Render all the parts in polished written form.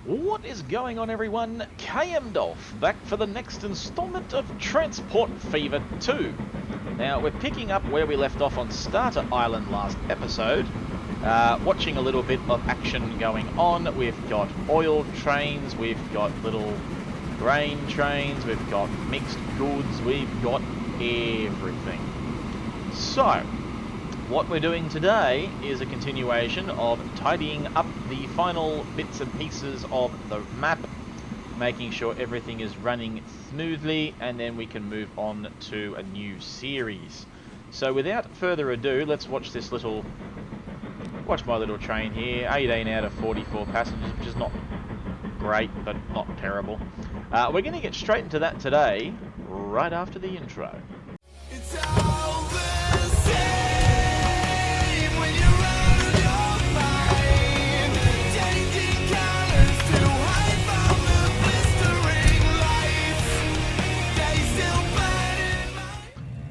What is going on, everyone? KMDolph back for the next installment of Transport Fever 2. Now, we're picking up where we left off on Starter Island last episode, watching a little bit of action going on. We've got oil trains, we've got little grain trains, we've got mixed goods, we've got everything. So, what we're doing today is a continuation of tidying up the final bits and pieces of the map, making sure everything is running smoothly, and then we can move on to a new series. So without further ado, let's watch my little train here. 18 out of 44 passengers, which is not great, but not terrible. We're going to get straight into that today, right after the intro. It's all the same when you're out of your mind, changing colors to hide from the blistering lights. They still burn in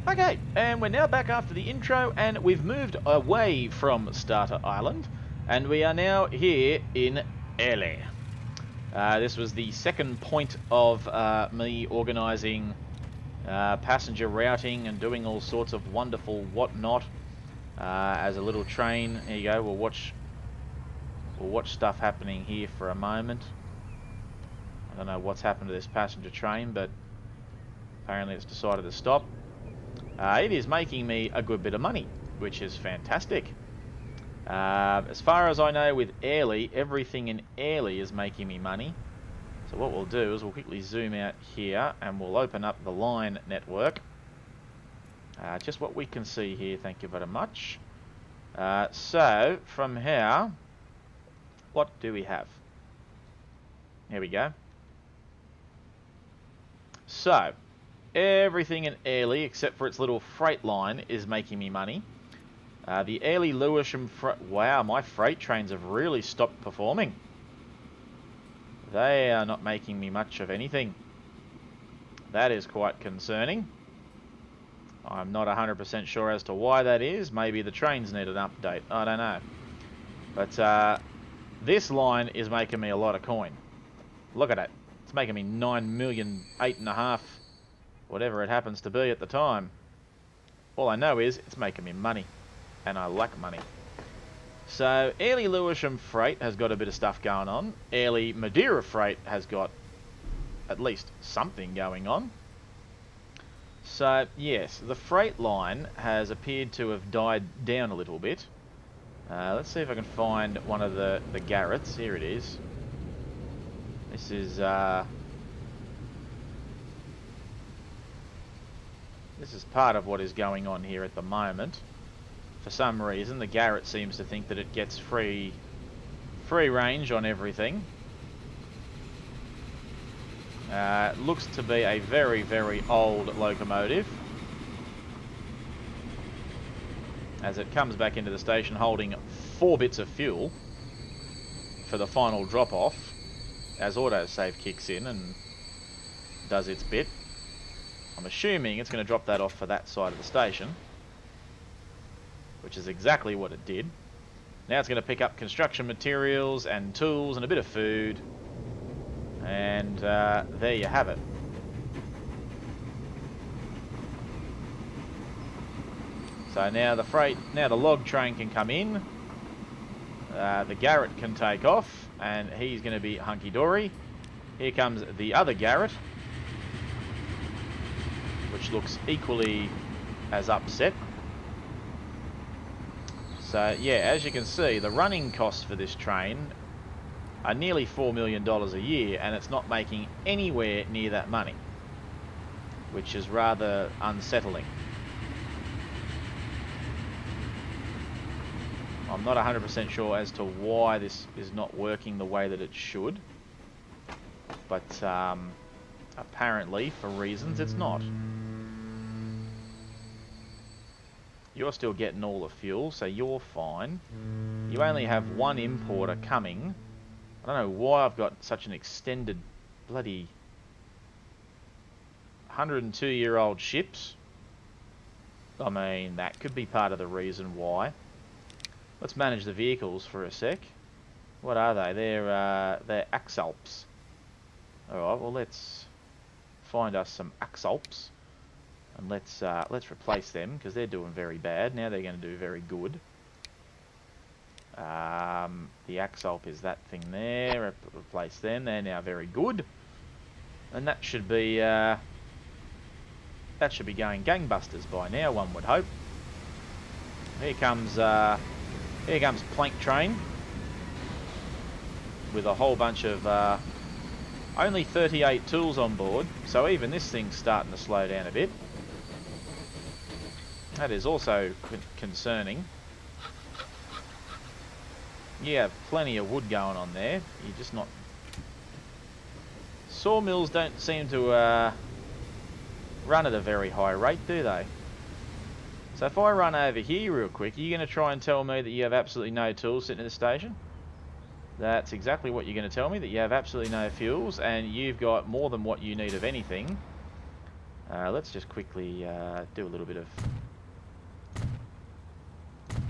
my... Okay, and we're now back after the intro, and we've moved away from Starter Island, and we are now here in Airlie. This was the second point of me organising passenger routing and doing all sorts of wonderful whatnot as a little train. Here you go. We'll watch stuff happening here for a moment. I don't know what's happened to this passenger train, but apparently it's decided to stop. It is making me a good bit of money, which is fantastic. As far as I know, with Airlie, everything in Airlie is making me money. So what we'll do is we'll quickly zoom out here and we'll open up the line network. Just what we can see here, thank you very much. So from here, what do we have? Here we go. So everything in Airlie except for its little freight line is making me money. The Airlie Lewisham wow, my freight trains have really stopped performing. They are not making me much of anything. That is quite concerning. I'm not 100% sure as to why that is. Maybe the trains need an update. I don't know. But this line is making me a lot of coin. Look at it. It's making me 9 million, 8.5, whatever it happens to be at the time. All I know is it's making me money. And I like money. So, Airlie Lewisham Freight has got a bit of stuff going on. Airlie Madeira Freight has got at least something going on. So, yes, the freight line has appeared to have died down a little bit. Let's see if I can find one of the Garretts. Here it is. This is part of what is going on here at the moment. For some reason, the Garrett seems to think that it gets free range on everything. Looks to be a very, very old locomotive, as it comes back into the station holding 4 bits of fuel for the final drop-off, as autosave kicks in and does its bit. I'm assuming it's going to drop that off for that side of the station, which is exactly what it did. Now it's going to pick up construction materials and tools and a bit of food. And there you have it. So now the log train can come in. The Garrett can take off, and he's going to be hunky-dory. Here comes the other Garrett, which looks equally as upset. So yeah, as you can see, the running costs for this train are nearly $4 million a year, and it's not making anywhere near that money, which is rather unsettling. I'm not 100% sure as to why this is not working the way that it should, but apparently, for reasons, it's not. You're still getting all the fuel, so you're fine. You only have one importer coming. I don't know why I've got such an extended bloody 102-year-old ships. I mean, that could be part of the reason why. Let's manage the vehicles for a sec. What are they? They're axalps. Alright, well let's find us some axalps. And let's replace them, because they're doing very bad. Now they're going to do very good. The axalp is that thing there. Replace them. They're now very good. And that should be going gangbusters by now, one would hope. Here comes Plank Train with a whole bunch of only 38 tools on board, so even this thing's starting to slow down a bit. That is also concerning. You have plenty of wood going on there. You're just not... Sawmills don't seem to run at a very high rate, do they? So if I run over here real quick, are you going to try and tell me that you have absolutely no tools sitting in the station? That's exactly what you're going to tell me, that you have absolutely no fuels, and you've got more than what you need of anything. Let's just quickly do a little bit of...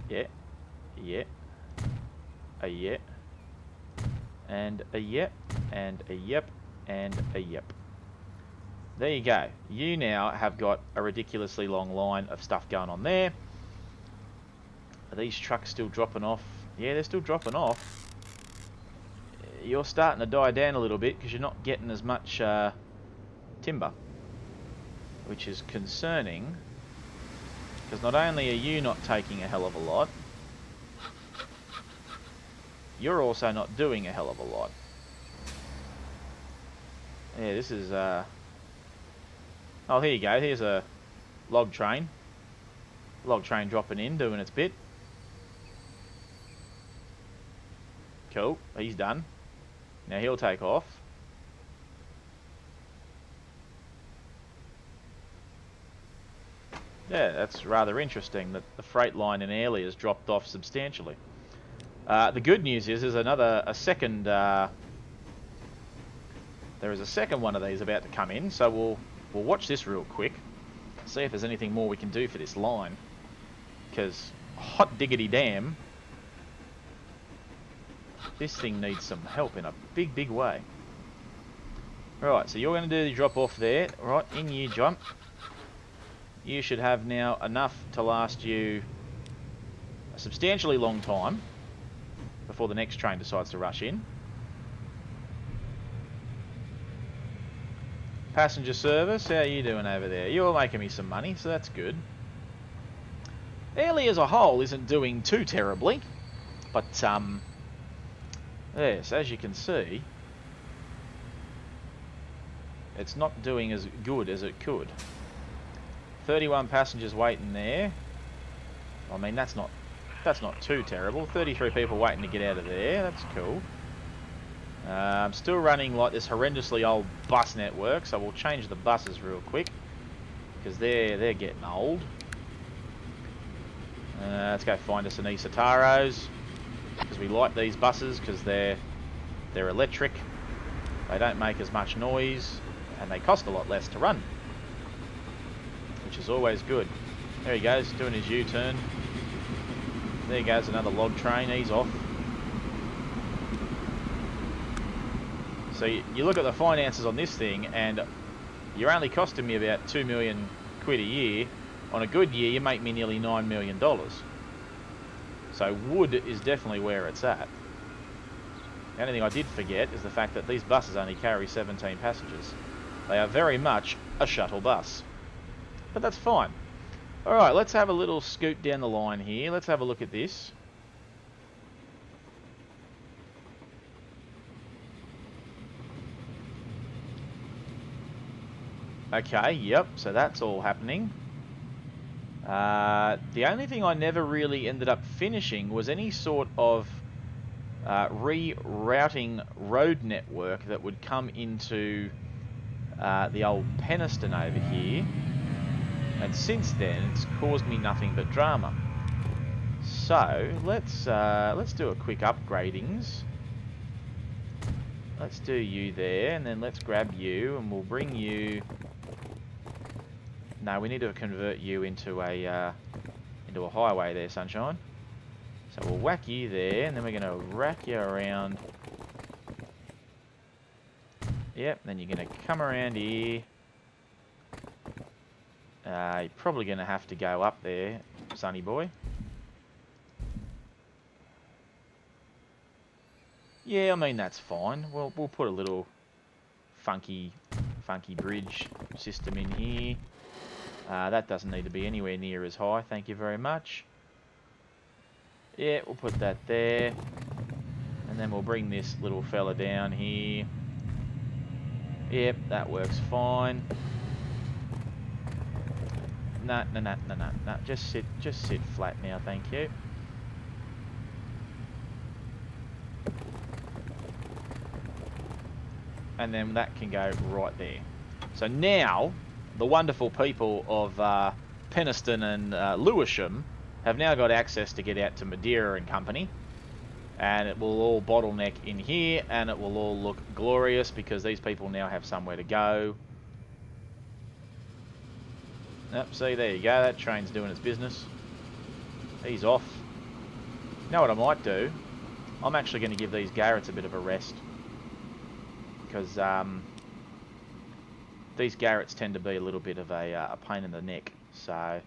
Yeah. Yeah. A yep. And a yep. And a yep. And a yep. There you go. You now have got a ridiculously long line of stuff going on there. Are these trucks still dropping off? Yeah, they're still dropping off. You're starting to die down a little bit because you're not getting as much timber, which is concerning, because not only are you not taking a hell of a lot, you're also not doing a hell of a lot. Yeah, this is... Oh, here you go. Here's a log train. Log train dropping in, doing its bit. Cool. He's done. Now he'll take off. Yeah, that's rather interesting that the freight line in Airlie has dropped off substantially. The good news is there's a second... there is a second one of these about to come in, so we'll watch this real quick, see if there's anything more we can do for this line, because hot diggity damn, this thing needs some help in a big way. Right, so you're going to do the drop off there. Right, in you jump. You should have now enough to last you a substantially long time before the next train decides to rush in. Passenger service, how are you doing over there? You're making me some money, so that's good. Airlie as a whole isn't doing too terribly, but yes, as you can see, it's not doing as good as it could. 31 passengers waiting there. I mean, that's not too terrible. 33 people waiting to get out of there. That's cool. I'm still running like this horrendously old bus network, so we'll change the buses real quick because they're getting old. Let's go find us an Isataros, because we like these buses because they're electric. They don't make as much noise and they cost a lot less to run, which is always good. There he goes, doing his U-turn. There goes another log train. He's off. So you look at the finances on this thing, and you're only costing me about 2 million quid a year. On a good year, you make me nearly $9 million. So wood is definitely where it's at. The only thing I did forget is the fact that these buses only carry 17 passengers. They are very much a shuttle bus. But that's fine. Alright, let's have a little scoot down the line here. Let's have a look at this. Okay, yep, so that's all happening. The only thing I never really ended up finishing was any sort of rerouting road network that would come into the old Peniston over here. And since then, it's caused me nothing but drama. So let's do a quick upgradings. Let's do you there, and then let's grab you, and we'll bring you. No, we need to convert you into a highway there, sunshine. So we'll whack you there, and then we're going to rack you around. Yep, then you're going to come around here. You're probably going to have to go up there, sonny boy. Yeah, I mean, that's fine. We'll put a little funky bridge system in here. That doesn't need to be anywhere near as high, thank you very much. Yeah, we'll put that there. And then we'll bring this little fella down here. Yep, that works fine. No, just sit flat now, thank you. And then that can go right there. So now, the wonderful people of Peniston and Lewisham have now got access to get out to Madeira and company. And it will all bottleneck in here, and it will all look glorious because these people now have somewhere to go. Yep, see, there you go. That train's doing its business. He's off. You know what I might do? I'm actually going to give these Garretts a bit of a rest. Because these Garretts tend to be a little bit of a pain in the neck. So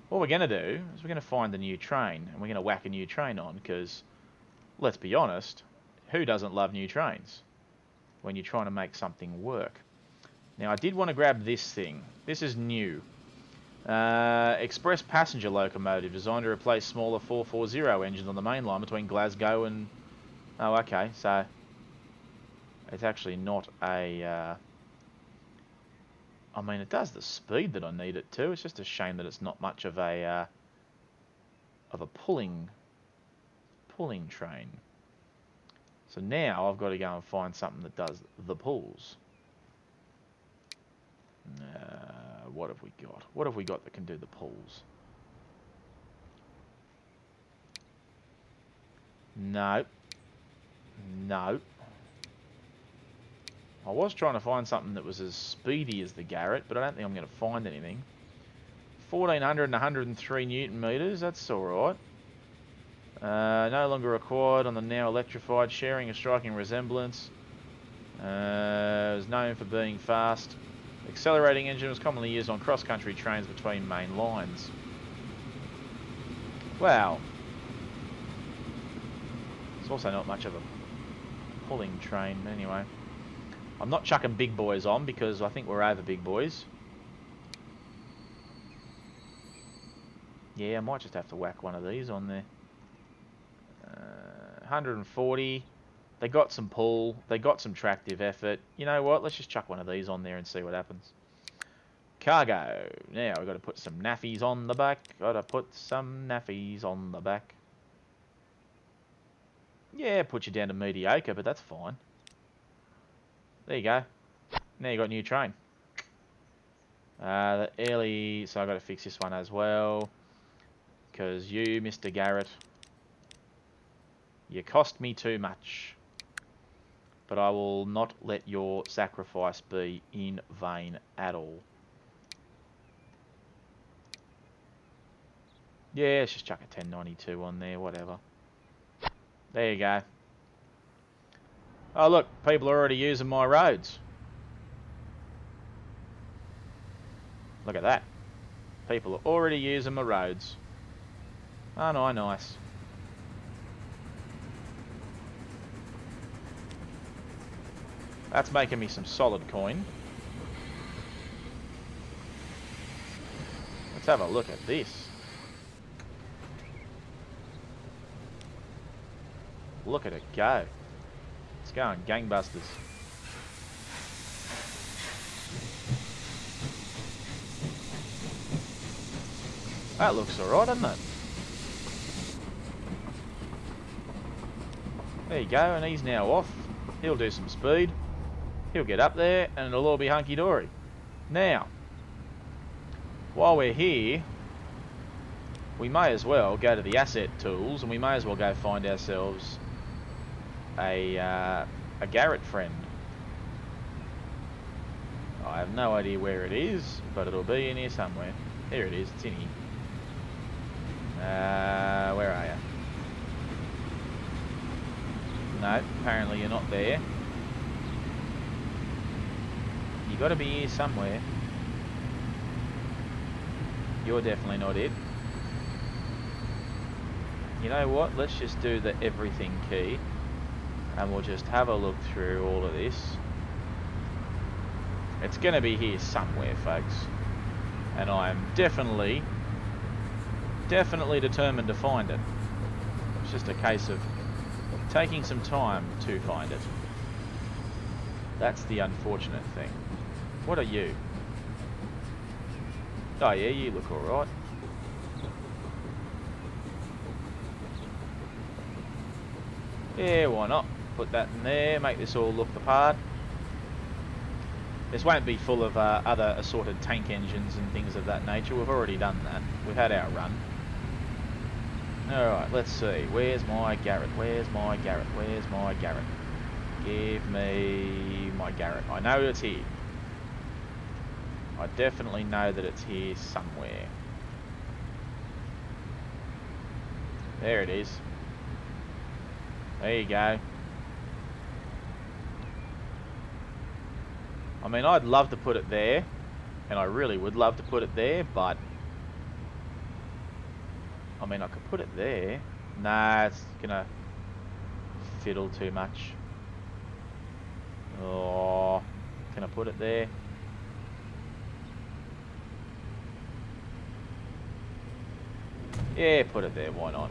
what we're going to do is we're going to find the new train, and we're going to whack a new train on, because let's be honest, who doesn't love new trains when you're trying to make something work? Now, I did want to grab this thing. This is new. Express passenger locomotive designed to replace smaller 440 engines on the main line between Glasgow and... Oh, okay, so it's actually not a... I mean, it does the speed that I need it to. It's just a shame that it's not much of a pulling train. So now I've got to go and find something that does the pulls. What have we got? What have we got that can do the pulls? No. No. I was trying to find something that was as speedy as the Garrett, but I don't think I'm going to find anything. 1400 and 103 Newton meters, that's alright. No longer required on the now electrified, sharing a striking resemblance. Is known for being fast. Accelerating engine was commonly used on cross-country trains between main lines. Wow. It's also not much of a pulling train, anyway. I'm not chucking big boys on because I think we're over big boys. Yeah, I might just have to whack one of these on there. 140. They got some pull. They got some tractive effort. You know what? Let's just chuck one of these on there and see what happens. Cargo. Now we've got to put some naffies on the back. Got to put some naffies on the back. Yeah, put you down to mediocre, but that's fine. There you go. Now you got a new train. The Airlie, so I've got to fix this one as well. Because you, Mr. Garrett, you cost me too much. But I will not let your sacrifice be in vain at all. Yeah, let's just chuck a 1092 on there, whatever. There you go. Oh look, people are already using my roads. Look at that. People are already using my roads. Oh no, nice. That's making me some solid coin. Let's have a look at this. Look at it go. It's going gangbusters. That looks alright, doesn't it? There you go, and he's now off. He'll do some speed. He'll get up there, and it'll all be hunky-dory. Now, while we're here, we may as well go to the asset tools, and we may as well go find ourselves a Garrett friend. I have no idea where it is, but it'll be in here somewhere. There it is, it's in here. Where are you? No, apparently you're not there. You got to be here somewhere. You're definitely not it. You know what? Let's just do the everything key. And we'll just have a look through all of this. It's going to be here somewhere, folks. And I'm definitely determined to find it. It's just a case of taking some time to find it. That's the unfortunate thing. What are you? Oh yeah, you look alright. Yeah, why not? Put that in there, make this all look the part. This won't be full of other assorted tank engines and things of that nature. We've already done that. We've had our run. Alright, let's see. Where's my Garrett? Where's my Garrett? Where's my Garrett? Give me my Garrett. I know it's here. I definitely know that it's here somewhere. There it is. There you go. I mean, I'd love to put it there, and I really would love to put it there, but I mean, I could put it there. Nah, it's gonna fiddle too much. Oh, can I put it there? Yeah, put it there, why not?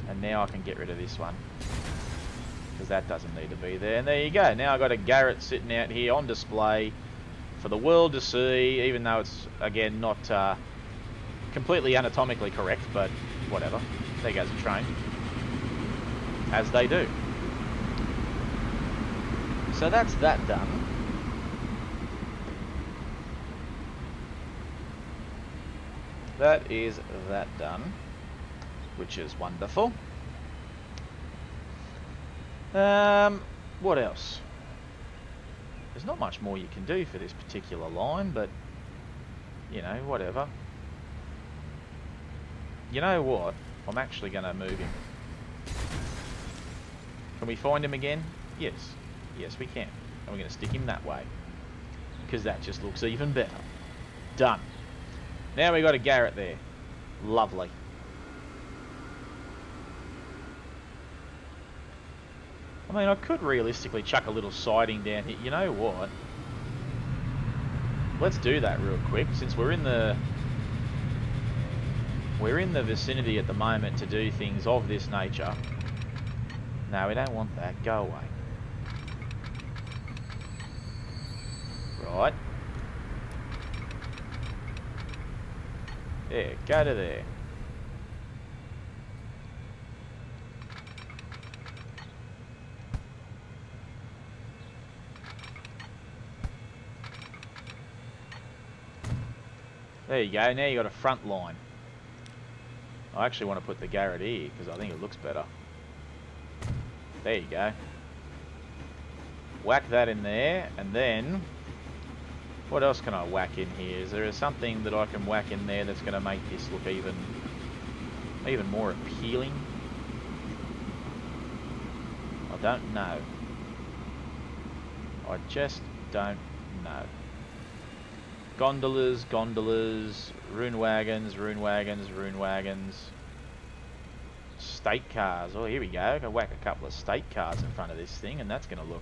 And now I can get rid of this one, because that doesn't need to be there. And there you go. Now I've got a Garrett sitting out here on display for the world to see, even though it's, again, not completely anatomically correct, but whatever. There goes a train. As they do. So that's that done. That is that done, which is wonderful. What else? There's not much more you can do for this particular line, but, you know, whatever. You know what? I'm actually going to move him. Can we find him again? Yes. Yes, we can. And we're going to stick him that way, because that just looks even better. Done. Now we got a Garrett there. Lovely. I mean, I could realistically chuck a little siding down here. You know what? Let's do that real quick, since we're in the vicinity at the moment to do things of this nature. No, we don't want that. Go away. Right. There, go to there. There you go, now you got a front line. I actually want to put the Garrett here, because I think it looks better. There you go. Whack that in there, and then... what else can I whack in here? Is there something that I can whack in there that's going to make this look even more appealing? I don't know. I just don't know. Gondolas, gondolas, rune wagons, rune wagons, rune wagons. State cars. Oh, here we go. I can whack a couple of state cars in front of this thing, and that's going to look...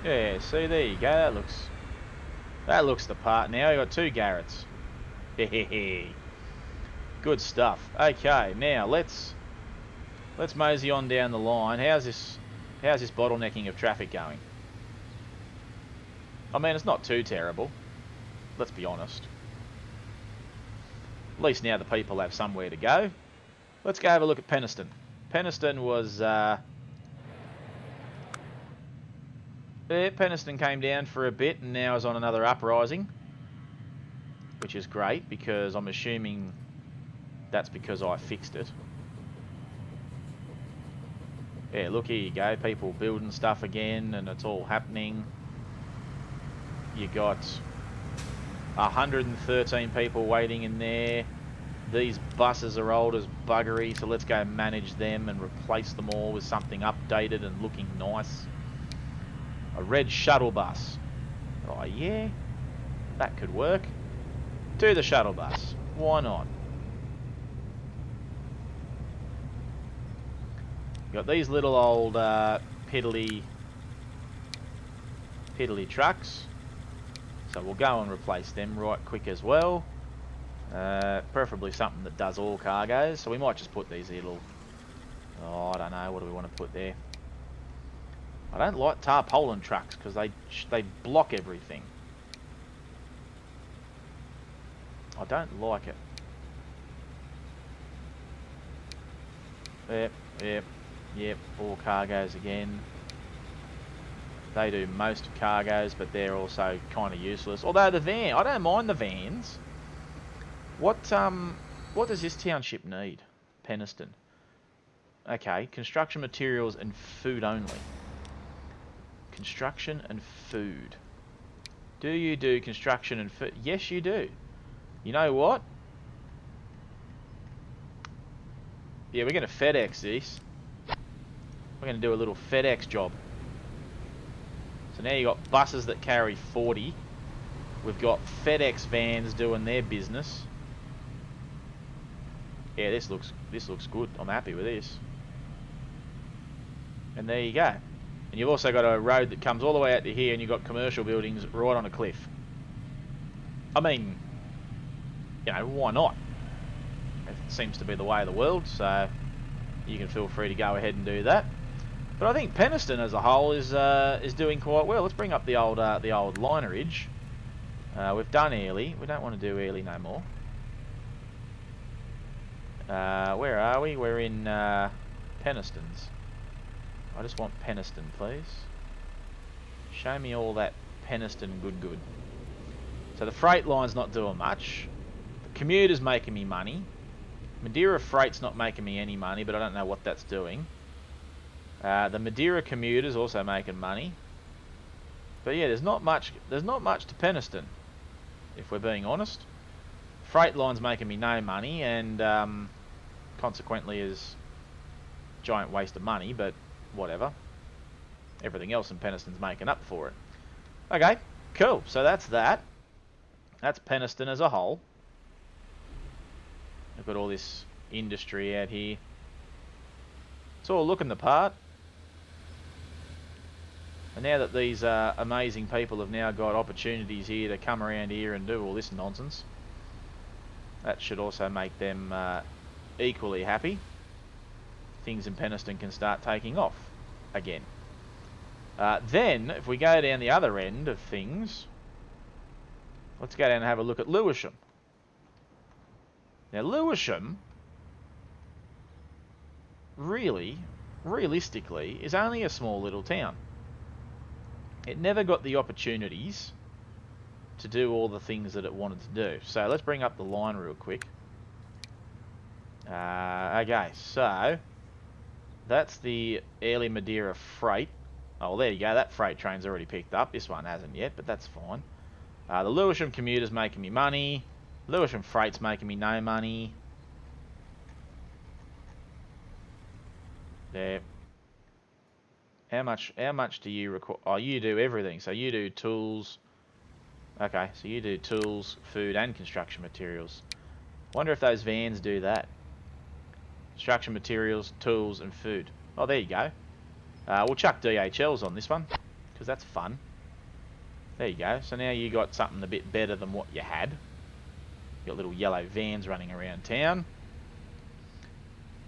yeah, see, there you go. That looks the part now. You got two Garretts. Hehehe. Good stuff. Okay, now let's mosey on down the line. How's this bottlenecking of traffic going? I mean, it's not too terrible. Let's be honest. At least now the people have somewhere to go. Let's go have a look at Peniston. Peniston was... yeah, Peniston came down for a bit and now is on another uprising. which is great because I'm assuming that's because I fixed it. Yeah, look, here you go. People building stuff again, and it's all happening. You got 113 people waiting in there. These buses are old as buggery, so let's go manage them and replace them all with something updated and looking nice. A red shuttle bus. Oh yeah, that could work. To the shuttle bus. Why not? Got these little old piddly trucks. So we'll go and replace them right quick as well. Preferably something that does all cargoes. So we might just put these little... Oh, I don't know. What do we want to put there? I don't like tarpaulin trucks because they block everything. I don't like it. Yep. All cargoes again. They do most cargoes, but they're also kind of useless. Although the van, I don't mind the vans. What does this township need? Peniston. Okay, construction materials and food only. Construction and food. Do you do construction and food? Yes, you do. You know what? Yeah, we're going to FedEx this. We're going to do a little FedEx job. So now you've got buses that carry 40. We've got FedEx vans doing their business. Yeah, this looks good. I'm happy with this. And there you go. And you've also got a road that comes all the way out to here, and you've got commercial buildings right on a cliff. I mean, you know, why not? It seems to be the way of the world, so you can feel free to go ahead and do that. But I think Peniston as a whole is doing quite well. Let's bring up the old linerage. We've done Airlie. We don't want to do Airlie no more. Where are we? We're in Peniston's. I just want Peniston, please. Show me all that Peniston good. So the freight line's not doing much. The commuter's making me money. Madeira Freight's not making me any money, but I don't know what that's doing. The Madeira commuter's also making money. But yeah, there's not much to Peniston, if we're being honest. Freight line's making me no money, and consequently is a giant waste of money, but whatever. Everything else in Peniston's making up for it. Okay, cool. So that's that. That's Peniston as a whole. We've got all this industry out here. It's all looking the part. And now that these amazing people have now got opportunities here to come around here and do all this nonsense, that should also make them equally happy. Things in Peniston can start taking off again. Then, if we go down the other end of things, let's go down and have a look at Lewisham. Now, Lewisham, realistically, is only a small little town. It never got the opportunities to do all the things that it wanted to do. So let's bring up the line real quick. Okay, so that's the Airlie Madeira freight. Oh, well, there you go. That freight train's already picked up. This one hasn't yet, but that's fine. The Lewisham commuter's making me money. Lewisham freight's making me no money. There. How much do you require? Oh, you do everything. So you do tools. Okay, so you do tools, food, and construction materials. Wonder if those vans do that. Construction materials, tools, and food. Oh, there you go. We'll chuck DHLs on this one, because that's fun. There you go. So now you got something a bit better than what you had. You got little yellow vans running around town.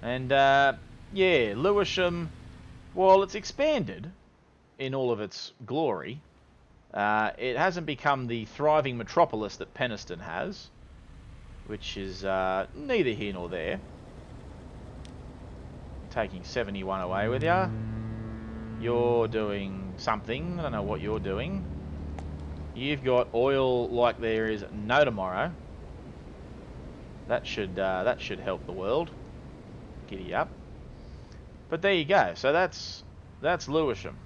And, yeah, Lewisham, well, it's expanded in all of its glory. It hasn't become the thriving metropolis that Peniston has, which is neither here nor there. Taking 71 away with ya. You're doing something. I don't know what you're doing. You've got oil like there is no tomorrow. That should help the world. Giddy up. But there you go. So that's Lewisham.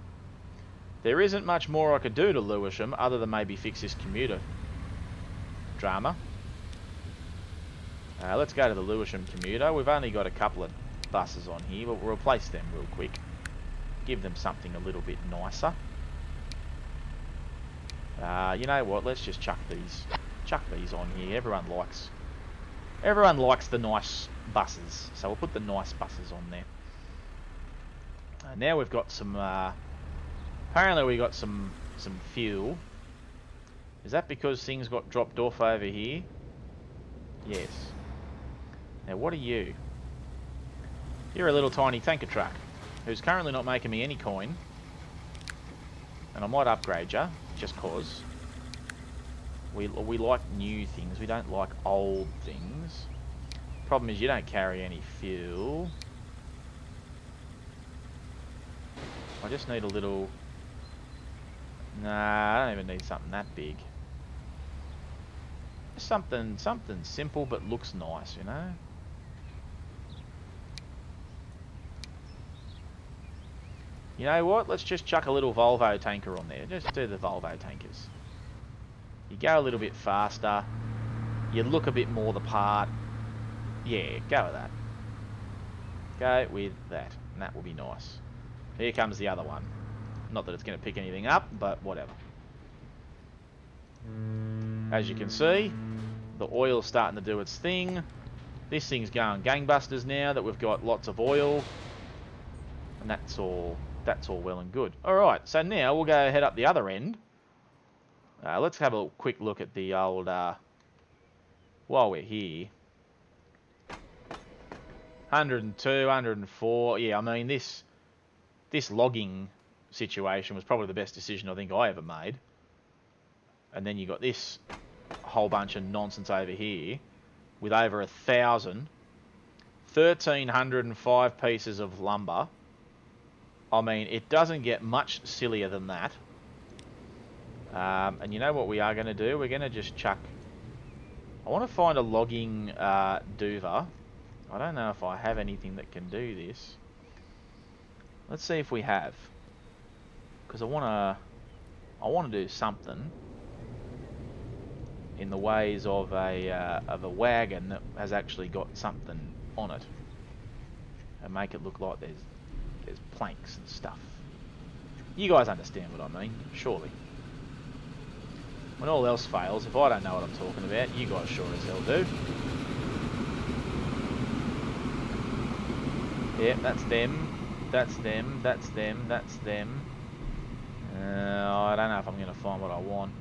There isn't much more I could do to Lewisham other than maybe fix this commuter drama. Let's go to the Lewisham commuter. We've only got a couple of buses on here, but we'll replace them real quick. Give them something a little bit nicer. You know what? Let's just chuck these on here. Everyone likes the nice buses, so we'll put the nice buses on there. Now we've got some. Apparently we got some fuel. Is that because things got dropped off over here? Yes. Now what are you? You're a little tiny tanker truck who's currently not making me any coin. And I might upgrade you, just cause. We like new things, we don't like old things. Problem is you don't carry any fuel. I just need a little... Nah, I don't even need something that big. Something simple but looks nice, you know? You know what? Let's just chuck a little Volvo tanker on there. Just do the Volvo tankers. You go a little bit faster. You look a bit more the part. Yeah, go with that. Go with that. And that will be nice. Here comes the other one. Not that it's going to pick anything up, but whatever. As you can see, the oil's starting to do its thing. This thing's going gangbusters now that we've got lots of oil. And that's all well and good. Alright, so now we'll go head up the other end. Let's have a quick look at the old... while we're here. 102, 104. Yeah, I mean, this logging situation was probably the best decision I think I ever made. And then you got this whole bunch of nonsense over here with over 1,000, 1,305 pieces of lumber. I mean, it doesn't get much sillier than that. And you know what we are going to do? We're going to just chuck... I want to find a logging duver. I don't know if I have anything that can do this. Let's see if we have. Because I want to do something in the ways of a wagon that has actually got something on it, and make it look like there's planks and stuff. You guys understand what I mean, surely. When all else fails, if I don't know what I'm talking about, you guys sure as hell do. Yep, that's them. That's them. That's them. That's them. I don't know if I'm going to find what I want.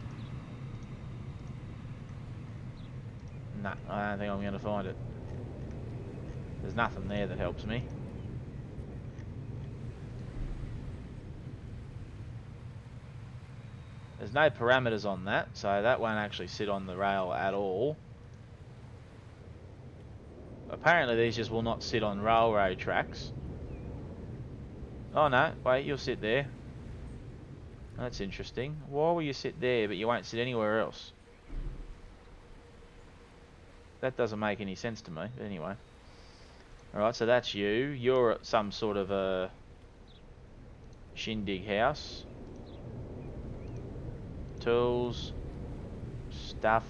No, I don't think I'm going to find it. There's nothing there that helps me. There's no parameters on that, so that won't actually sit on the rail at all. Apparently these just will not sit on railroad tracks. Oh no, wait, you'll sit there. That's interesting. Why will you sit there but you won't sit anywhere else? That doesn't make any sense to me, but anyway. Alright, so that's you. You're at some sort of a shindig house. Tools. Stuff.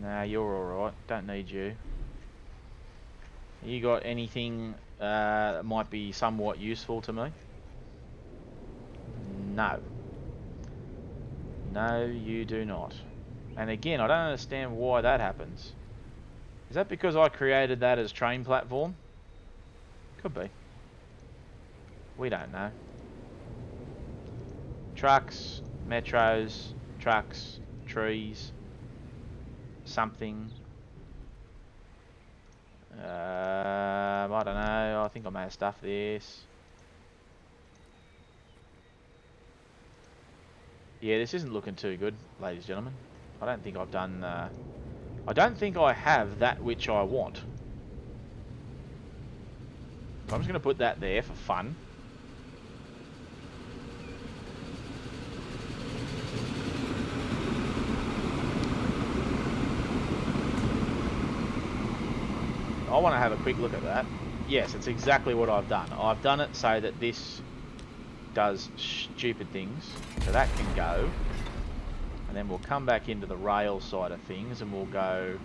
Nah, you're alright. Don't need you. You got anything that might be somewhat useful to me? No. No, you do not. And again, I don't understand why that happens. Is that because I created that as train platform? Could be. We don't know. Trucks, metros, trucks, trees, something. I don't know. I think I may have stuffed this. Yeah, this isn't looking too good, ladies and gentlemen. I don't think I've done... I don't think I have that which I want. So I'm just going to put that there for fun. I want to have a quick look at that. Yes, it's exactly what I've done. I've done it so that this does stupid things. So that can go. And then we'll come back into the rail side of things and we'll go...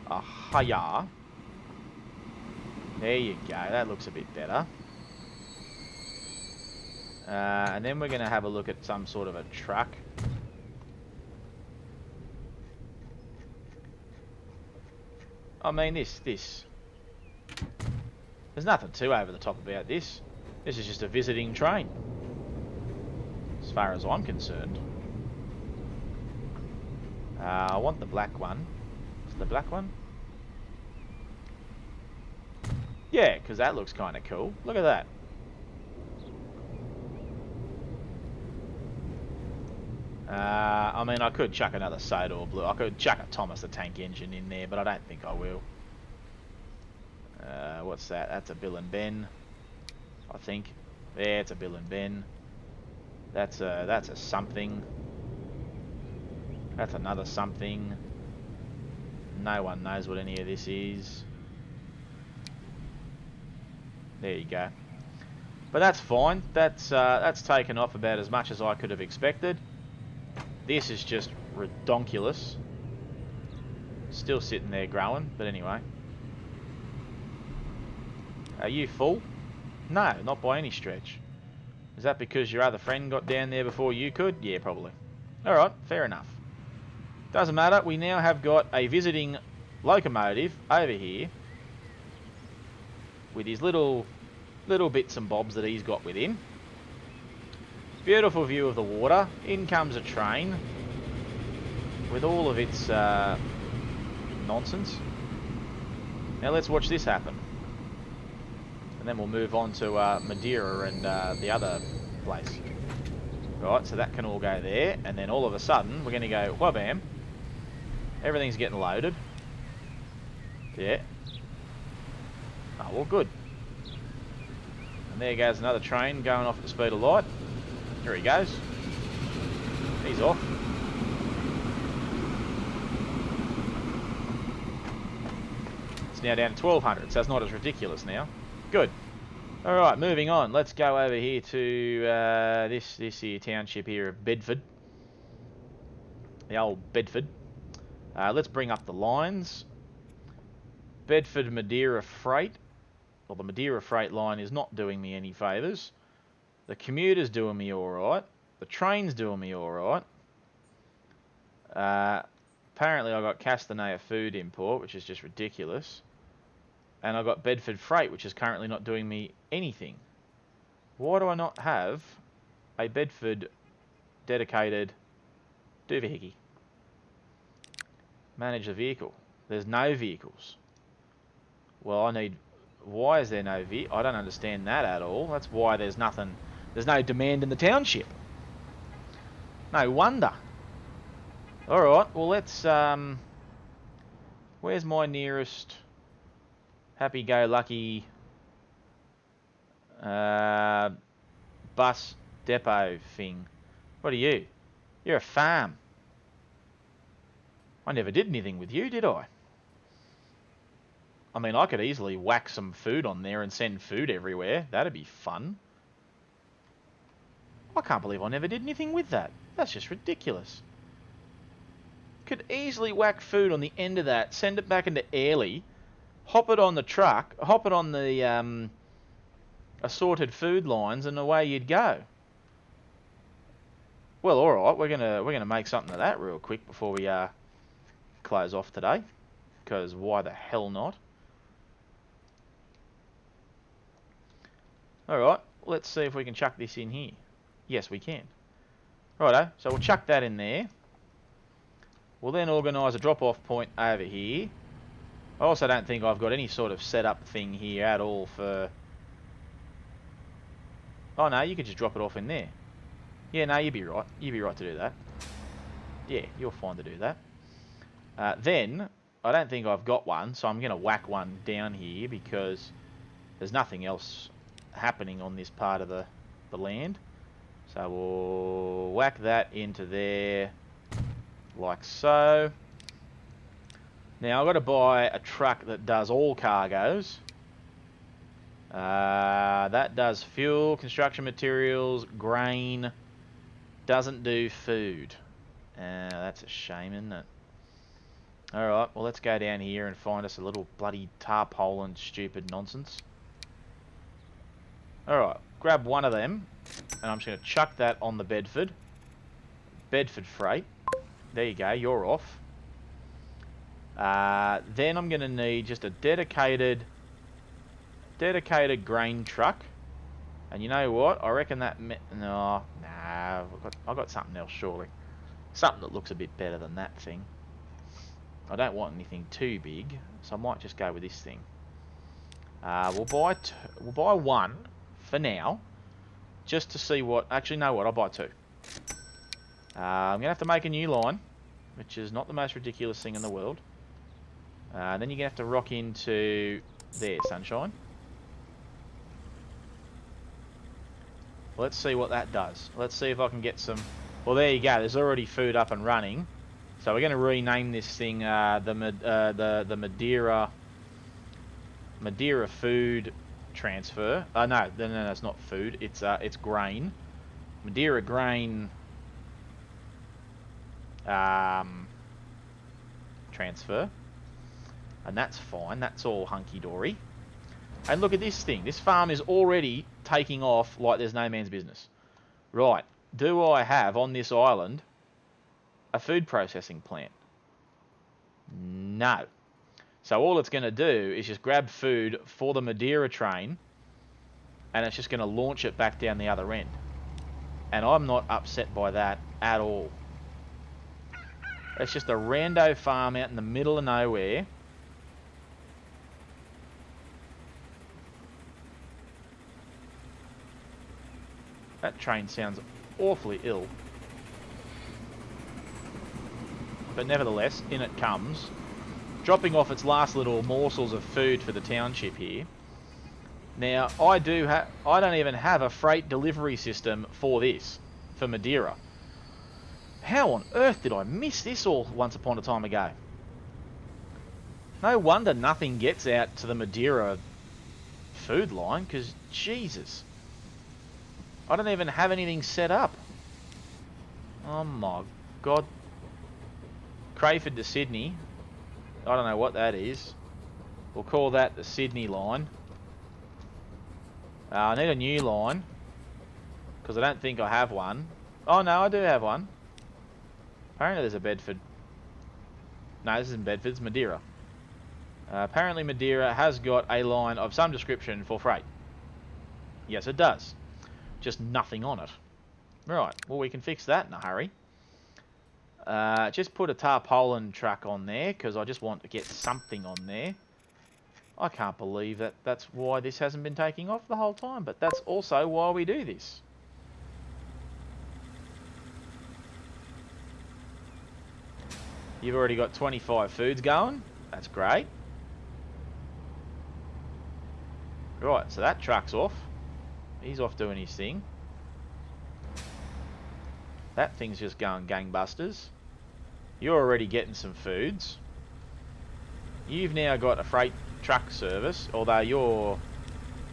Ahaya. There you go. That looks a bit better. And then we're going to have a look at some sort of a truck. I mean, this. There's nothing too over the top about this. This is just a visiting train. As far as I'm concerned. I want the black one. Is it the black one? Yeah, because that looks kind of cool. Look at that. I mean, I could chuck another soda or blue. I could chuck a Thomas the Tank Engine in there, but I don't think I will. What's that? That's a Bill and Ben, I think. Yeah, it's a Bill and Ben. That's a something. That's another something. No one knows what any of this is. There you go. But that's fine. That's taken off about as much as I could have expected. This is just redonkulous. Still sitting there growing, but anyway. Are you full? No, not by any stretch. Is that because your other friend got down there before you could? Yeah, probably. Alright, fair enough. Doesn't matter, we now have got a visiting locomotive over here. With his little bits and bobs that he's got with him. Beautiful view of the water. In comes a train with all of its nonsense. Now let's watch this happen. And then we'll move on to Madeira and the other place. Right, so that can all go there. And then all of a sudden, we're going to go wha-bam. Everything's getting loaded. Yeah. Oh, well, good. And there goes another train going off at the speed of light. Here he goes. He's off. It's now down to 1200, so it's not as ridiculous now. Good. Alright, moving on. Let's go over here to this here township here of Bedford. The old Bedford. Let's bring up the lines. Bedford Madeira Freight. Well, the Madeira Freight line is not doing me any favours. The commuter's doing me alright. The train's doing me alright. Apparently I got Castanea food import, which is just ridiculous. And I got Bedford Freight, which is currently not doing me anything. Why do I not have a Bedford dedicated doohickey? Manage the vehicle. There's no vehicles. Well, I need... Why is there no I don't understand that at all. That's why there's nothing... There's no demand in the township. No wonder. Alright, well let's... where's my nearest happy-go-lucky bus depot thing? What are you? You're a farm. I never did anything with you, did I? I mean, I could easily whack some food on there and send food everywhere. That'd be fun. I can't believe I never did anything with that. That's just ridiculous. Could easily whack food on the end of that, send it back into Airlie, hop it on the truck, hop it on the assorted food lines, and away you'd go. Well, all right, we're gonna make something of that real quick before we close off today, because why the hell not? All right, let's see if we can chuck this in here. Yes, we can. Righto, so we'll chuck that in there. We'll then organise a drop-off point over here. I also don't think I've got any sort of setup thing here at all for... Oh no, you could just drop it off in there. Yeah, no, you'd be right. You'd be right to do that. Yeah, you're fine to do that. Then, I don't think I've got one, so I'm going to whack one down here because there's nothing else happening on this part of the land. So we'll whack that into there like so. Now I've got to buy a truck that does all cargoes. That does fuel, construction materials, grain. Doesn't do food. That's a shame, isn't it? Alright, well let's go down here and find us a little bloody tarpaulin stupid nonsense. Alright, grab one of them, and I'm just going to chuck that on the Bedford. Bedford freight. There you go, you're off. Then I'm going to need just a dedicated grain truck. And you know what? I reckon that... Nah, I've got something else, surely. Something that looks a bit better than that thing. I don't want anything too big, so I might just go with this thing. We'll buy one for now, just to see what... Actually, no, what? I'll buy two. I'm going to have to make a new line, which is not the most ridiculous thing in the world. Then you're going to have to rock into there, sunshine. Let's see what that does. Let's see if I can get some... Well, there you go. There's already food up and running. So we're going to rename this thing the Madeira Food Transfer. No, it's not food. It's grain. Madeira Grain Transfer. And that's fine. That's all hunky-dory. And look at this thing. This farm is already taking off like there's no man's business. Right. Do I have on this island a food processing plant? No. So all it's going to do is just grab food for the Madeira train, and it's just going to launch it back down the other end. And I'm not upset by that at all. It's just a rando farm out in the middle of nowhere. That train sounds awfully ill. But nevertheless, in it comes, dropping off its last little morsels of food for the township here. Now, I don't even have a freight delivery system for this, for Madeira. How on earth did I miss this all once upon a time ago? No wonder nothing gets out to the Madeira food line, because Jesus, I don't even have anything set up. Oh my God. Crayford to Sydney. I don't know what that is. We'll call that the Sydney line. I need a new line, because I don't think I have one. Oh no, I do have one. Apparently there's a Bedford. No, this isn't Bedford, it's Madeira. Apparently Madeira has got a line of some description for freight. Yes, it does. Just nothing on it. Right, well we can fix that in a hurry. Just put a tarpaulin truck on there, because I just want to get something on there. I can't believe that that's why this hasn't been taking off the whole time, but that's also why we do this. You've already got 25 foods going. That's great. Right, so that truck's off. He's off doing his thing. That thing's just going gangbusters. You're already getting some foods. You've now got a freight truck service, although your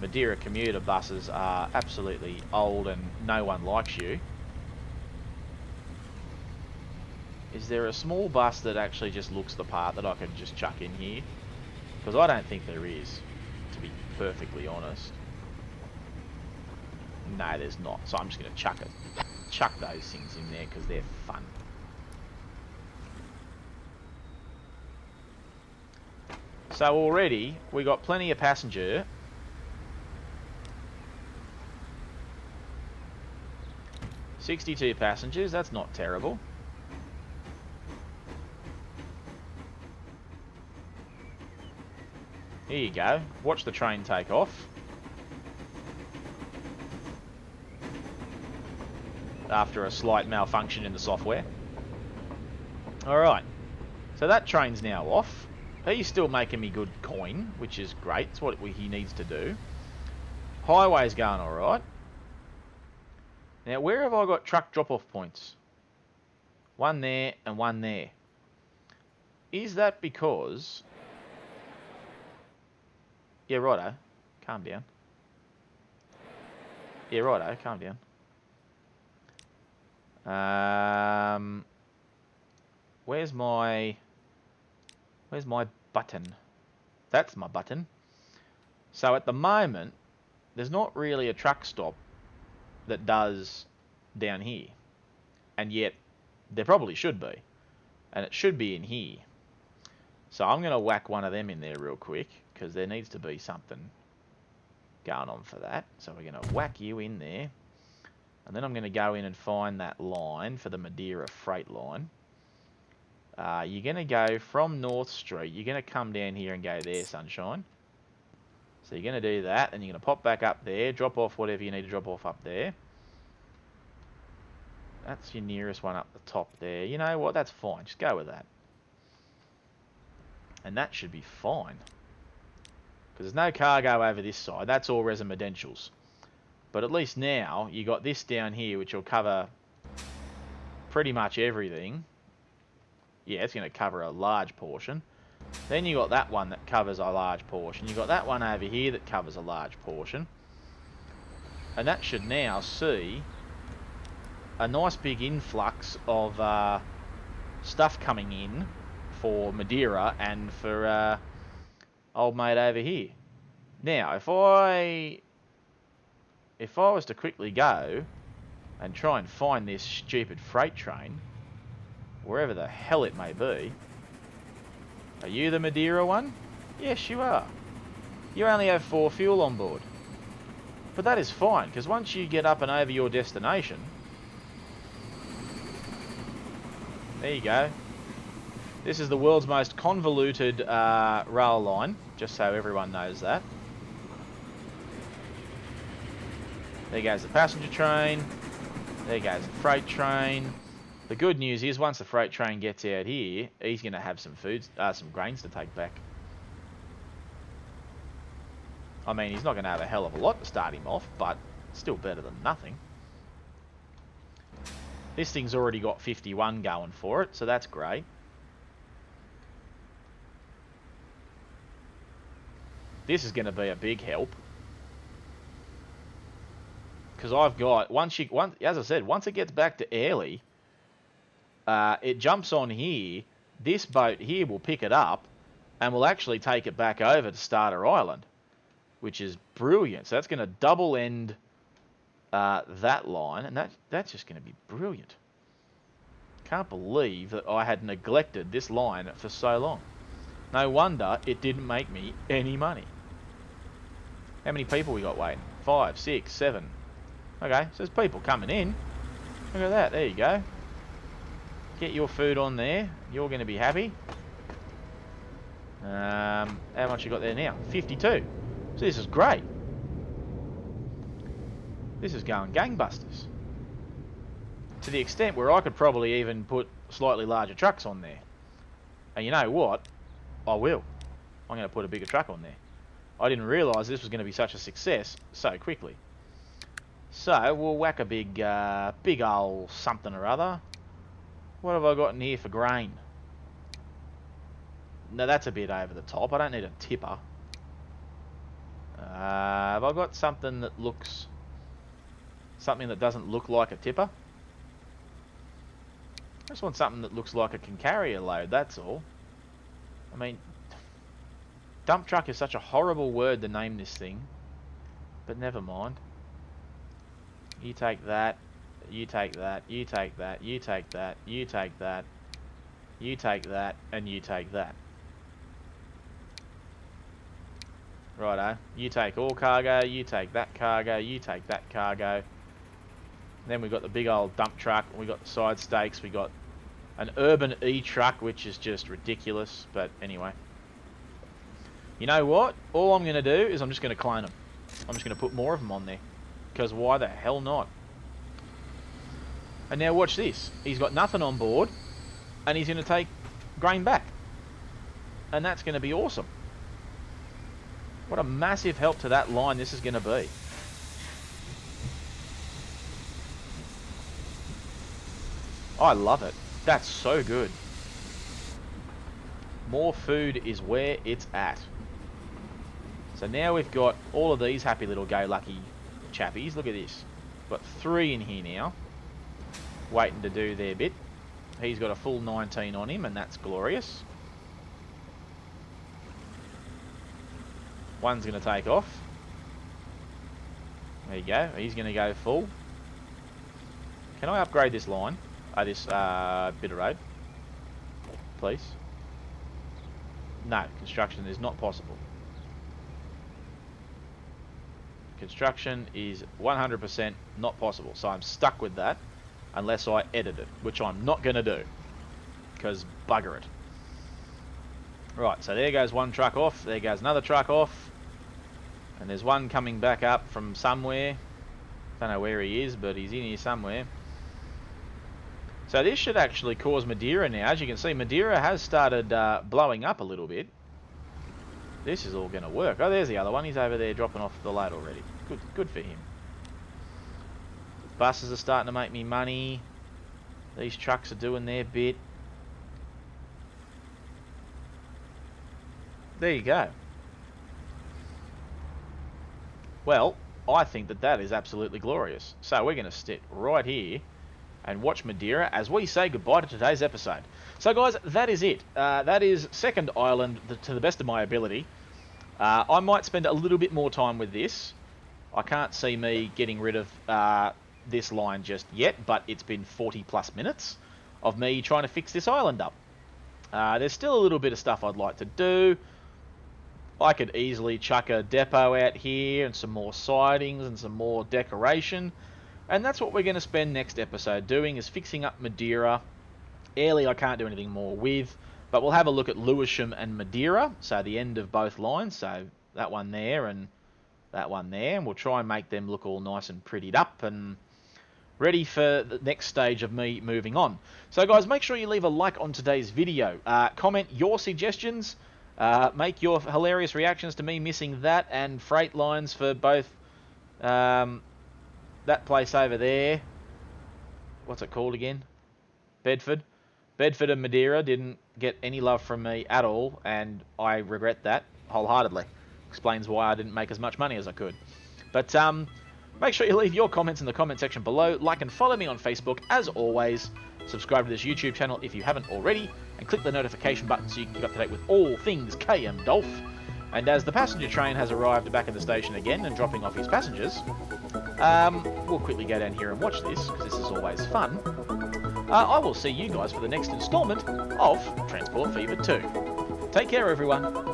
Madeira commuter buses are absolutely old and no one likes you. Is there a small bus that actually just looks the part that I can just chuck in here? Because I don't think there is, to be perfectly honest. No, there's not. So I'm just going to chuck those things in there because they're fun. So already we got plenty of passenger. $62 passengers, that's not terrible. Here you go. Watch the train take off. After a slight malfunction in the software. Alright. So that train's now off. He's still making me good coin, which is great. It's what he needs to do. Highway's going alright. Now, where have I got truck drop-off points? One there and one there. is that because... Yeah, righto. Calm down. Yeah, righto. Calm down. Where's my button? That's my button. So at the moment, there's not really a truck stop that does down here. And yet, there probably should be. And it should be in here. So I'm going to whack one of them in there real quick, because there needs to be something going on for that. So we're going to whack you in there. And then I'm going to go in and find that line for the Madeira freight line. You're going to go from North Street. You're going to come down here and go there, sunshine. So you're going to do that, and you're going to pop back up there, drop off whatever you need to drop off up there. That's your nearest one up the top there. You know what? That's fine. Just go with that. And that should be fine. Because there's no cargo over this side. That's all residentials. But at least now, you got this down here, which will cover pretty much everything. Yeah, it's going to cover a large portion. Then you got that one that covers a large portion. You got that one over here that covers a large portion. And that should now see a nice big influx of stuff coming in for Madeira and for old mate over here. Now, if I was to quickly go and try and find this stupid freight train, wherever the hell it may be. Are you the Madeira one? Yes, you are. You only have 4 fuel on board. But that is fine, because once you get up and over your destination... There you go. This is the world's most convoluted rail line, just so everyone knows that. There goes the passenger train. There goes the freight train. The good news is, once the freight train gets out here, he's going to have some food, some grains to take back. I mean, he's not going to have a hell of a lot to start him off, but still better than nothing. This thing's already got 51 going for it, so that's great. This is going to be a big help. Because I've got, as I said, once it gets back to Airlie, it jumps on here. This boat here will pick it up and will actually take it back over to Starter Island, which is brilliant. So that's going to double end that line, and that's just going to be brilliant. Can't believe that I had neglected this line for so long. No wonder it didn't make me any money. How many people we got waiting? 5, 6, 7. Okay, so there's people coming in. Look at that. There you go. Get your food on there. You're going to be happy. How much you got there now? 52. So this is great. This is going gangbusters. To the extent where I could probably even put slightly larger trucks on there. And you know what? I will. I'm going to put a bigger truck on there. I didn't realise this was going to be such a success so quickly. So we'll whack a big old something or other. What have I got in here for grain? No, that's a bit over the top. I don't need a tipper. Have I got something that looks... something that doesn't look like a tipper? I just want something that looks like it can carry a load, that's all. I mean... dump truck is such a horrible word to name this thing. But never mind. You take that. You take that, you take that, you take that, you take that, you take that, and you take that. Righto. You take all cargo, you take that cargo, you take that cargo. Then we've got the big old dump truck, we got the side stakes, we got an urban E-truck, which is just ridiculous, but anyway. You know what? All I'm going to do is I'm just going to clone them. I'm just going to put more of them on there. Because why the hell not? And now watch this. He's got nothing on board, and he's going to take grain back. And that's going to be awesome. What a massive help to that line this is going to be. I love it. That's so good. More food is where it's at. So now we've got all of these happy little go-lucky chappies. Look at this. Got 3 in here now, waiting to do their bit. He's got a full 19 on him, and that's glorious. One's going to take off. There you go. He's going to go full. Can I upgrade this line? This bit of road, please? No, construction is not possible. Construction is 100% not possible, so I'm stuck with that unless I edit it, which I'm not going to do, because bugger it. Right, so there goes one truck off, there goes another truck off, and there's one coming back up from somewhere. Don't know where he is, but he's in here somewhere. So this should actually cause Madeira now. As you can see, Madeira has started blowing up a little bit. This is all going to work. Oh, there's the other one. He's over there dropping off the load already. Good for him. Buses are starting to make me money. These trucks are doing their bit. There you go. Well, I think that is absolutely glorious. So we're going to sit right here and watch Madeira as we say goodbye to today's episode. So guys, that is it. That is second island to the best of my ability. I might spend a little bit more time with this. I can't see me getting rid of this line just yet, but it's been 40 plus minutes of me trying to fix this island up. There's still a little bit of stuff I'd like to do. I could easily chuck a depot out here and some more sidings and some more decoration. And that's what we're going to spend next episode doing, is fixing up Madeira. Airlie I can't do anything more with, but we'll have a look at Lewisham and Madeira, so the end of both lines, so that one there and that one there, and we'll try and make them look all nice and prettied up and ready for the next stage of me moving on. So guys, make sure you leave a like on today's video, comment your suggestions, make your hilarious reactions to me missing that and freight lines for both that place over there. What's it called again? Bedford. Bedford and Madeira didn't get any love from me at all, and I regret that wholeheartedly. Explains why I didn't make as much money as I could. But make sure you leave your comments in the comment section below. Like and follow me on Facebook as always. Subscribe to this YouTube channel if you haven't already, and click the notification button so you can keep up to date with all things KMDolph. And as the passenger train has arrived back at the station again and dropping off his passengers, we'll quickly go down here and watch this, because this is always fun. I will see you guys for the next instalment of Transport Fever 2. Take care, everyone.